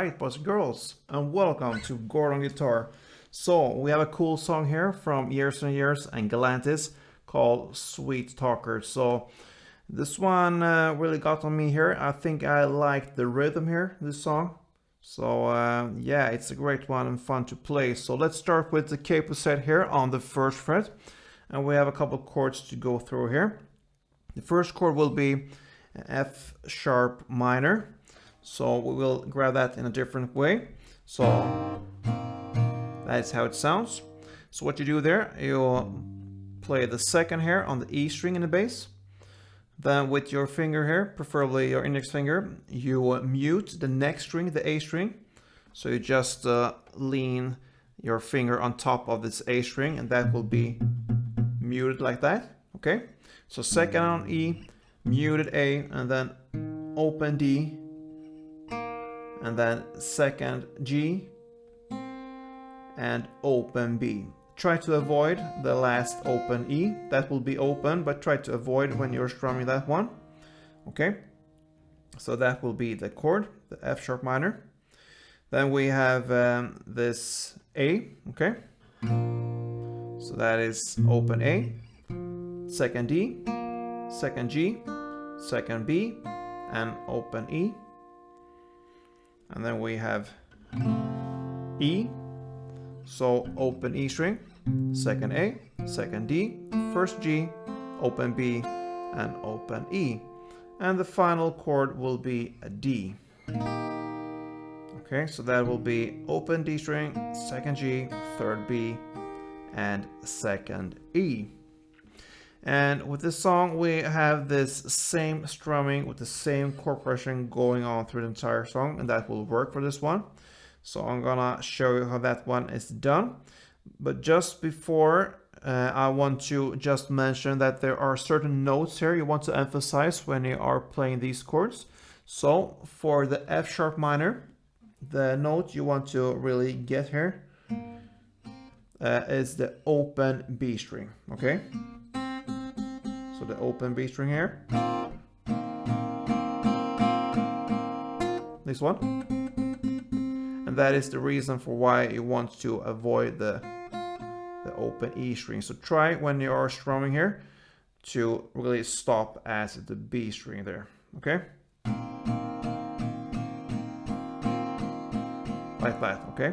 Alright, boys and girls, and welcome to Chord on Guitar. So, we have a cool song here from Years and Years and Galantis called Sweet Talker. So, this one really got on me here. I think I liked the rhythm here, this song. So, yeah, it's a great one and fun to play. So, let's start with the capo set here on the first fret. And we have a couple chords to go through here. The first chord will be F sharp minor. So we will grab that in a different way. So that's how it sounds. So what you do there, you play the second here on the E string in the bass. Then with your finger here, preferably your index finger, you mute the next string, the A string. So you just lean your finger on top of this A string and that will be muted like that. Okay, so second on E, muted A, and then open D, and then second G and open B. Try to avoid the last open E. That will be open, but try to avoid when you're strumming that one. Okay, so that will be the chord, the F sharp minor. Then we have this A. Okay, so that is open A, second D, second G, second B, and open E. And then we have E, so open E string, second A, second D, first G, open B, and open E. And the final chord will be a D. Okay, so that will be open D string, second G, third B, and second E. And with this song we have this same strumming with the same chord progression going on through the entire song, and that will work for this one. So I'm gonna show you how that one is done. But just before I want to just mention that there are certain notes here you want to emphasize when you are playing these chords. So for the F sharp minor, the note you want to really get here is the open B string. Okay, so the open B string here, this one, and that is the reason for why you want to avoid the open E string. So try when you are strumming here to really stop at the B string there. Okay, like that. Okay.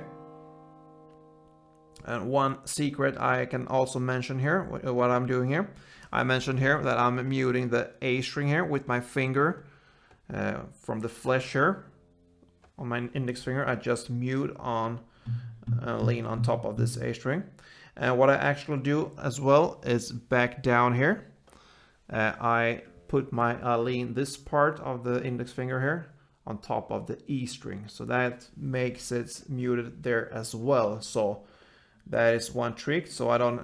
And one secret I can also mention here, what I'm doing here, I mentioned here that I'm muting the A string here with my finger from the flesh here on my index finger. I just mute on, lean on top of this A string. And what I actually do as well is back down here. I lean this part of the index finger here on top of the E string. So that makes it muted there as well. So that is one trick. So I don't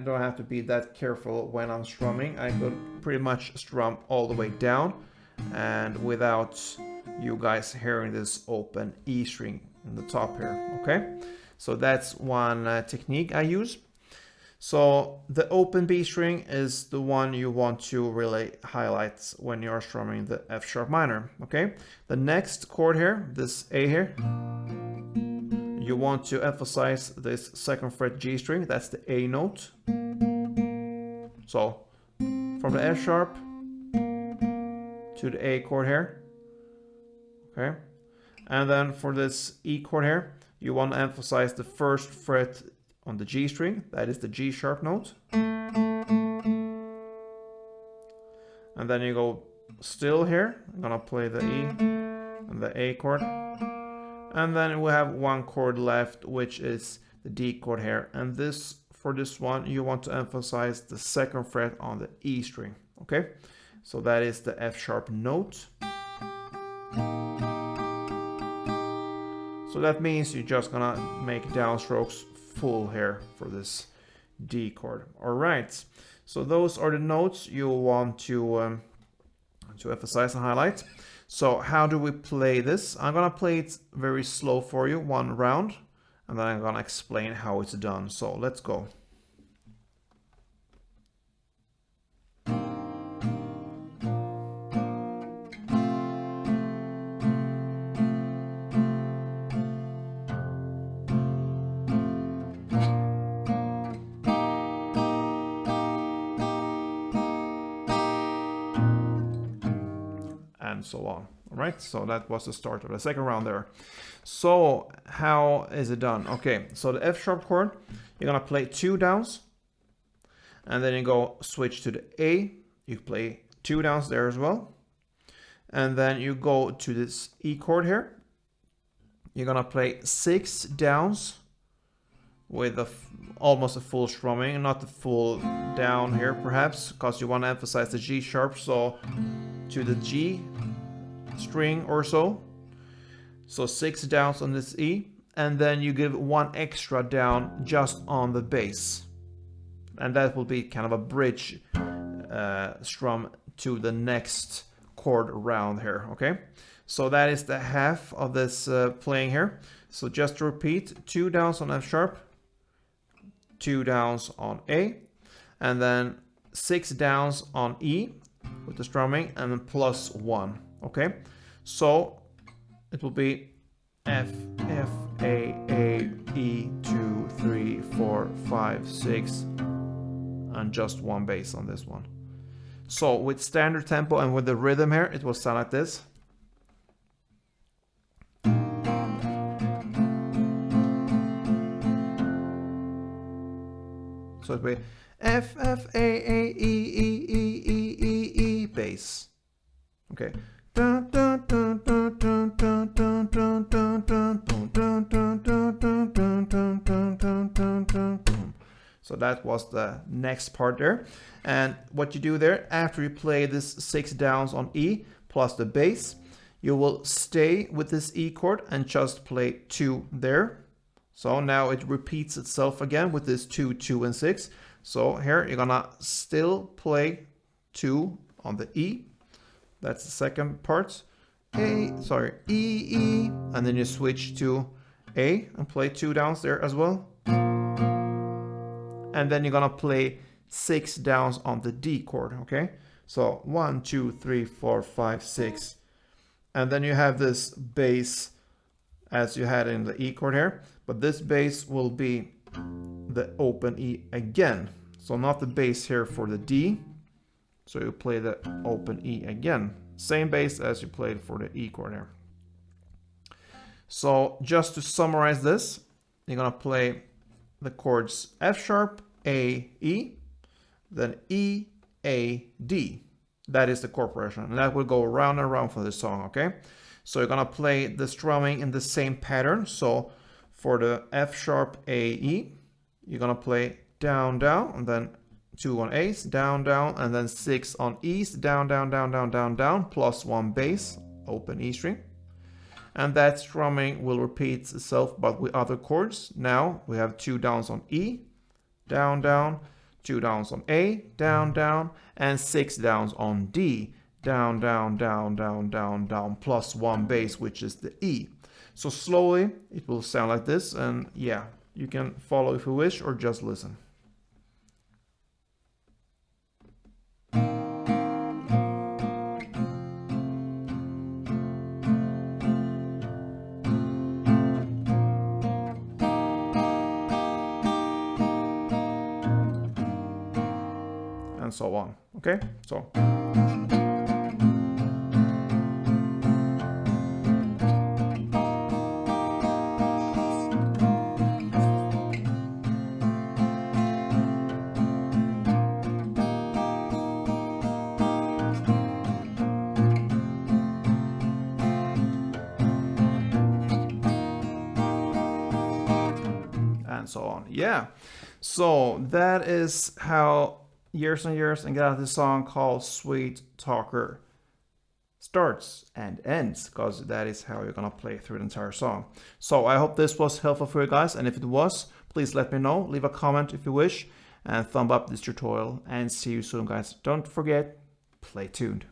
have to be that careful when I'm strumming. I could pretty much strum all the way down and without you guys hearing this open E string in the top here. Okay, so that's one technique I use. So the open B string is the one you want to really highlight when you're strumming the F sharp minor. Okay, the next chord here, this A here, you want to emphasize this second fret G string. That's the A note. So from the F sharp to the A chord here. Okay, and then for this E chord here, you want to emphasize the first fret on the G string. That is the G sharp note. And then you go still here. I'm gonna play the E and the A chord. And then we have one chord left, which is the D chord here. And for this one, you want to emphasize the second fret on the E string. Okay, so that is the F sharp note. So that means you're just gonna make downstrokes full here for this D chord. All right, so those are the notes you want to emphasize and highlight. So how do we play this? I'm gonna play it very slow for you, one round, and then I'm gonna explain how it's done. So let's go. and so on. All right, so that was the start of the second round there. So how is it done? Okay, so the F sharp chord, you're gonna play 2 downs, and then you go switch to the A, you play 2 downs there as well, and then you go to this E chord here. You're gonna play 6 downs with almost a full strumming, not the full down here perhaps, because you want to emphasize the G sharp, so to the G string or so. So 6 downs on this E, and then you give 1 extra down just on the bass, and that will be kind of a bridge strum to the next chord round here. Okay, so that is the half of this playing here. So just to repeat, 2 downs on F sharp, 2 downs on A, and then 6 downs on E with the strumming, and then plus 1. Okay, so it will be F, F, A, E, 2, 3, 4, 5, 6, and just 1 bass on this one. So with standard tempo and with the rhythm here, it will sound like this. So it'll be F, F, A, E, E, E, E, E, E, bass. Okay. So that was the next part there. And what you do there, after you play this 6 downs on E plus the bass, you will stay with this E chord and just play 2 there. So now it repeats itself again with this 2, 2, and 6. So here you're gonna still play 2 on the E. That's the second part. E, E, and then you switch to A and play 2 downs there as well. And then you're gonna play 6 downs on the D chord, okay? So 1, 2, 3, 4, 5, 6. And then you have this bass as you had in the E chord here, but this bass will be the open E again. So not the bass here for the D. So you play the open E again. Same bass as you played for the E chord here. So just to summarize this, you're gonna play the chords F sharp, A, E, then E, A, D. That is the chord progression, and that will go round and round for this song, okay? So you're gonna play the strumming in the same pattern. So for the F sharp, A, E, you're gonna play down, down, and then 2 on A's, down, down, and then 6 on E's, down, down, down, down, down, down, plus 1 bass, open E string. And that strumming will repeat itself, but with other chords. Now we have 2 downs on E, down, down, 2 downs on A, down, down, and 6 downs on D, down, down, down, down, down, down, plus 1 bass, which is the E. So slowly it will sound like this, and yeah, you can follow if you wish or just listen. And so on. Okay, so and so on. Yeah, so that is how Years and Years and Galantis song called Sweet Talker starts and ends, because that is how you're gonna play through the entire song. So I hope this was helpful for you guys, and if it was, please let me know. Leave a comment if you wish, and thumb up this tutorial, and see you soon, guys. Don't forget, play tuned.